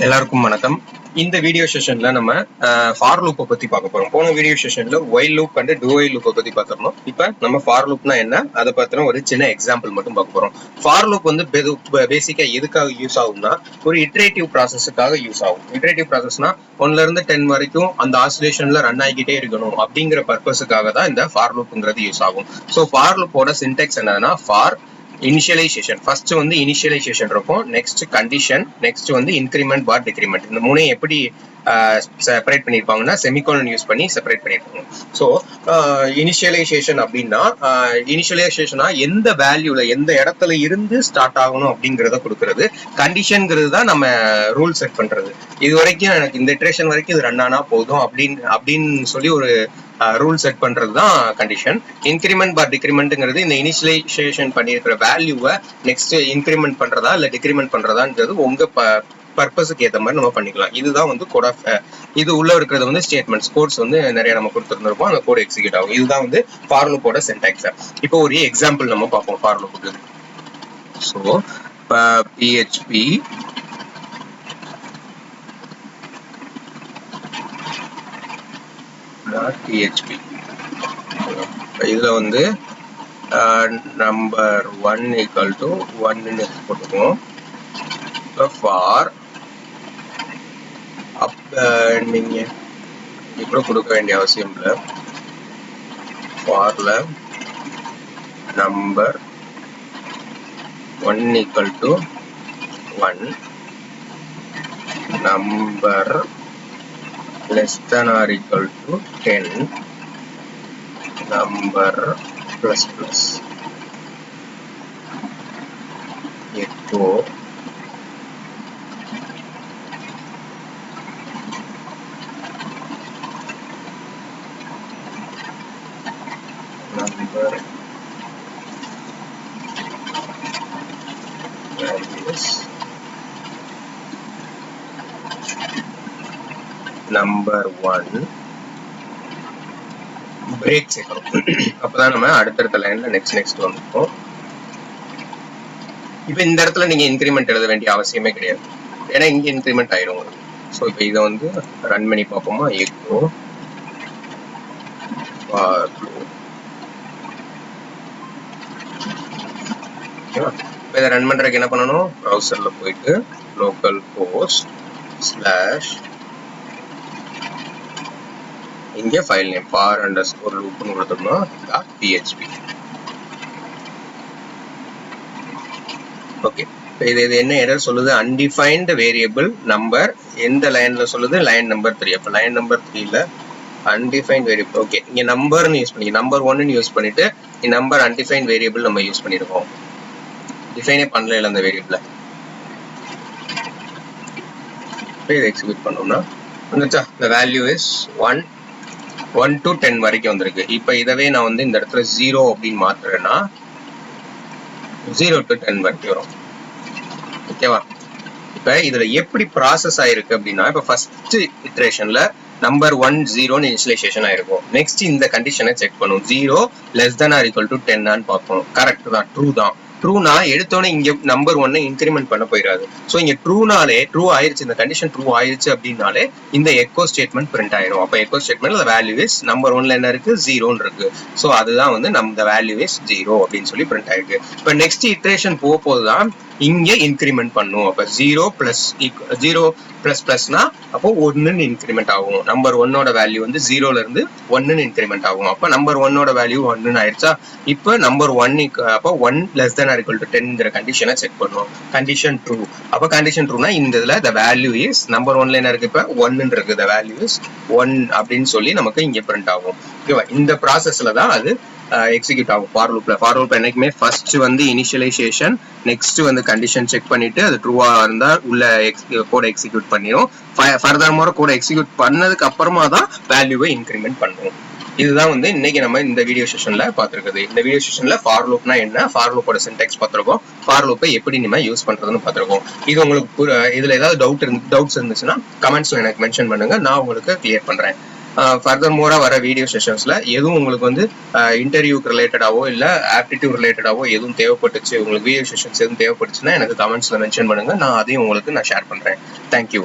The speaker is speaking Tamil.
எல்லாருக்கும் வணக்கம். இந்த வீடியோ செஷன்ல நம்ம ஃபார் லூப்பை பத்தி பார்க்க போறோம். போன வீடியோ செஷன்ல while loop and do while லூப்பை பத்தி பார்த்திருந்தோம். இப்போ நம்ம ஃபார் லூப்னா என்ன அதை பத்தின ஒரு சின்ன எக்ஸாம்பிள் மட்டும் பார்க்க போறோம். ஃபார் லூப் வந்து பேசிக்கா எதுக்காக யூஸ் ஆகும்னா ஒரு இட்ரேட்டிவ் ப்ராசஸுக்காக யூஸ் ஆகும். இட்ரேட்டிவ் ப்ராசஸ்னா 1ல இருந்து 10 வரைக்கும் அந்த ஆசிலேஷன்ல ரன் ஆகிக்கிட்டே இருக்கணும் அப்படிங்கிற பர்பஸுக்காக தான் இந்த ஃபார் லூப்ங்கிறது யூஸ் ஆகும். ஸோ ஃபார் லூப்போட சின்டெக்ஸ் என்னன்னா ஃபார் இனிஷியலைசேஷன் ஃபர்ஸ்ட் வந்து இனிஷியலைசேஷன் இருக்கும், நெக்ஸ்ட் கண்டிஷன், நெக்ஸ்ட் வந்து இன்கிரிமெண்ட் பார் டிக்ரிமெண்ட். இந்த மூணையும் எப்படி செப்பரேட் பண்ணியிருப்பாங்கன்னா செமிகோலன் யூஸ் பண்ணி செப்பரேட் பண்ணியிருப்பாங்க. ஸோ இனிஷியலைசேஷன் அப்படின்னா இனிஷியலைசேஷனா எந்த வேல்யூல எந்த இடத்துல இருந்து ஸ்டார்ட் ஆகணும் அப்படிங்கிறத கொடுக்கறது. கண்டிஷன்ங்கிறது தான் நம்ம ரூல் செட் பண்றது. இது வரைக்கும் எனக்கு இந்த இட்ரேஷன் வரைக்கும் இது ரன் ஆனா போதும் அப்படின்னு சொல்லி ஒரு ரூல் செட் பண்றது தான் கண்டிஷன். இன்கிரிமெண்ட் பார் டிக்ரிமெண்ட்ங்கிறது இந்த இனிஷியலைசேஷன் பண்ணியிருக்கிற வேல்யூவை நெக்ஸ்ட் இன்கிரிமெண்ட் பண்றதா இல்ல டிக்ரிமெண்ட் பண்றதாங்கிறது உங்க பர்பஸுக்கு ஏற்ற மாதிரி நம்ம பண்ணிக்கலாம். இதுதான் வந்து கோட் ஆஃப் இது உள்ள இருக்கிறது வந்து ஸ்டேட்மெண்ட்ஸ் கோட்ஸ் வந்து நிறைய நம்ம கொடுத்துருந்துருப்போம். அந்த கோட் எக்ஸிக்யூட் ஆகும். இதுதான் வந்து ஃபார் லூப்போட சின்டாக்ஸ். இப்போ ஒரு எக்ஸாம்பிள் நம்ம பார்ப்போம் ஃபார் லூப்புக்கு. ஸோ PHP இதுல வந்து நம்பர் 1 equal to 1 போட்டுக்குவோம். ஃபார் நீங்க இப்படி கொடுக்க வேண்டிய அவசியம் இல்லை. ஃபார்ல number 1 equal to 1, number less than or equal to 10, number plus plus echo number values number 1 break சேர்க்கணும். அப்பதான் நம்ம அடுத்தடுத்த லைன்ல நெக்ஸ்ட் வந்துருக்கோம். இப்ப இந்த இடத்துல நீங்க இன்கிரிமெண்ட் எழுத வேண்டிய அவசியமே கிடையாது, ஏன்னா இங்க இன்கிரிமெண்ட் ஆயிரும். ஸோ இப்ப இதை வந்து ரன் பண்ணி பார்ப்போமா. எக்கோ இதை ரன் பண்றதுக்கு என்ன பண்ணணும், ப்ரௌசர்ல போயிட்டு லோக்கல் ஹோஸ்ட் ஸ்லாஷ் இங்க ஃபைல் நேம் for_loop கொடுத்தோம்னா .php. ஓகே, இது என்ன எரர் சொல்லுது, அன்டிஃபைன்ட் வேரியபிள் நம்பர் எந்த லைன்ல சொல்லுது, லைன் நம்பர் 3. அப்ப லைன் நம்பர் 3ல அன்டிஃபைன்ட் வேரியபிள். ஓகே, இங்க நம்பர்னு யூஸ் பண்ணி நம்பர் 1 யூஸ் பண்ணிட்டு நம்பர் அன்டிஃபைன்ட் வேரியபிள் நம்ம யூஸ் பண்ணிருக்கோம். டிஃபைனே பண்ணல இல்ல அந்த வேரியபிள. இதை எக்ஸிக்யூட் பண்ணோம்னா வந்துச்சா, the value is 1 to 10 வரைக்கும் வந்திருக்கு. இப்ப இதவே நான் வந்து இந்த இடத்துல 0 அப்படின்னு மாத்துறேன்னா 0 to 10 வரைக்கும் வரும். ஓகேவா? இப்ப இதுல எப்படி ப்ராசஸ் ஆயிருக்கு அப்படின்னா, இப்ப ஃபர்ஸ்ட் இட்ரேஷன்ல நம்பர் 1 0 இனிஷியலைசேஷன் ஆயிருக்கும். நெக்ஸ்ட் இந்த கண்டிஷனை செக் பண்ணும், 0 less than or equal to 10 பார்ப்போம். கரெக்ட் தான், ட்ரூ தான். ட்ரூனா எடுத்தோன்னே இங்க நம்பர் 1 இன்கிரிமெண்ட் பண்ண போயிடாது. ஸோ இங்க ட்ரூனாலே ட்ரூ ஆயிருச்சு, இந்த கண்டிஷன் ட்ரூ ஆயிருச்சு அப்படின்னாலே இந்த எக்கோ ஸ்டேட்மெண்ட் பிரிண்ட் ஆயிரும். அப்ப echo statement value is number 1ல என்ன இருக்கு, 0 இருக்கு. ஸோ அதுதான் வந்து நம்ம வேல்யூ இஸ் 0 அப்படின்னு சொல்லி பிரிண்ட் ஆயிருக்கு. இப்ப நெக்ஸ்ட் இட்ரேஷன் போகும்போதுதான் இங்க இன்கிரிமெண்ட் பண்ணும். அப்ப 0 பிளஸ்னா அப்போ 1 இன்கிரிமெண்ட் ஆகும். நம்பர் 1ஓட வேல்யூ வந்து 0ல இருந்து 1 இன்கிரிமெண்ட் ஆகும். அப்ப நம்பர் 1ஓட வேல்யூ 1 ஆயிடுச்சா. இப்ப நம்பர் 1 அப்ப 1 less than or equal to 10 கண்டிஷனை செக் பண்ணுவோம். Condition true. அப்ப கண்டிஷன் ட்ரூனா இந்த இதுல the value is நம்பர் 1ல என்ன இருக்கு, இப்ப 1 இருக்கு, the value is 1 அப்படின்னு சொல்லி நமக்கு இங்க பிரிண்ட் ஆகும். ஓகேவா? இந்த ப்ராசஸ்ல தான் அது எக்ஸிக்யூட் ஆகும் ஃபார் லூப்ல. ஃபார் லூப் என்னைக்குமே ஃபர்ஸ்ட் வந்து இனிஷியலைசேஷன், நெக்ஸ்ட் வந்து கண்டிஷன் செக் பண்ணிட்டு அது ட்ரூவா இருந்தா உள்ள கோட எக்ஸிக்யூட் பண்ணிரும். ஃபர்தர் மோர் கோட எக்ஸிக்யூட் பண்ணதுக்கு அப்புறமா தான் வேல்யூவை இன்கிரிமெண்ட் பண்ணுவோம். இதுதான் வந்து இன்னைக்கு நம்ம இந்த வீடியோ செஷன்ல பாத்துருக்குது. இந்த வீடியோ செஷன்ல ஃபார் லூப்னா என்ன, ஃபார் லூப்போட சின்டாக்ஸ் பார்த்திருக்கோம், ஃபார் லூப்பை எப்படி நம்ம யூஸ் பண்றதுன்னு பார்த்திருக்கோம். இது உங்களுக்கு இதுல ஏதாவது டவுட்ஸ் இருந்துச்சுன்னா கமெண்ட்ஸ்ல எனக்கு மென்ஷன் பண்ணுங்க, நான் உங்களுக்கு கிளியர் பண்றேன். ஃபர்தர் மோரா வர வீடியோ செஷன்ஸ்ல எதுவும் உங்களுக்கு வந்து இன்டர்வியூக்கு ரிலேட்டடாவோ இல்ல ஆப்டிடியூட் ரிலேட்டடாவோ எதுவும் தேவைப்பட்டுச்சு, உங்களுக்கு வீடியோ செஷன்ஸ் எதுவும் தேவைப்பட்டுச்சுன்னா எனக்கு கமெண்ட்ஸ்ல மென்ஷன் பண்ணுங்க, நான் அதையும் உங்களுக்கு ஷேர் பண்றேன். தேங்க்யூ.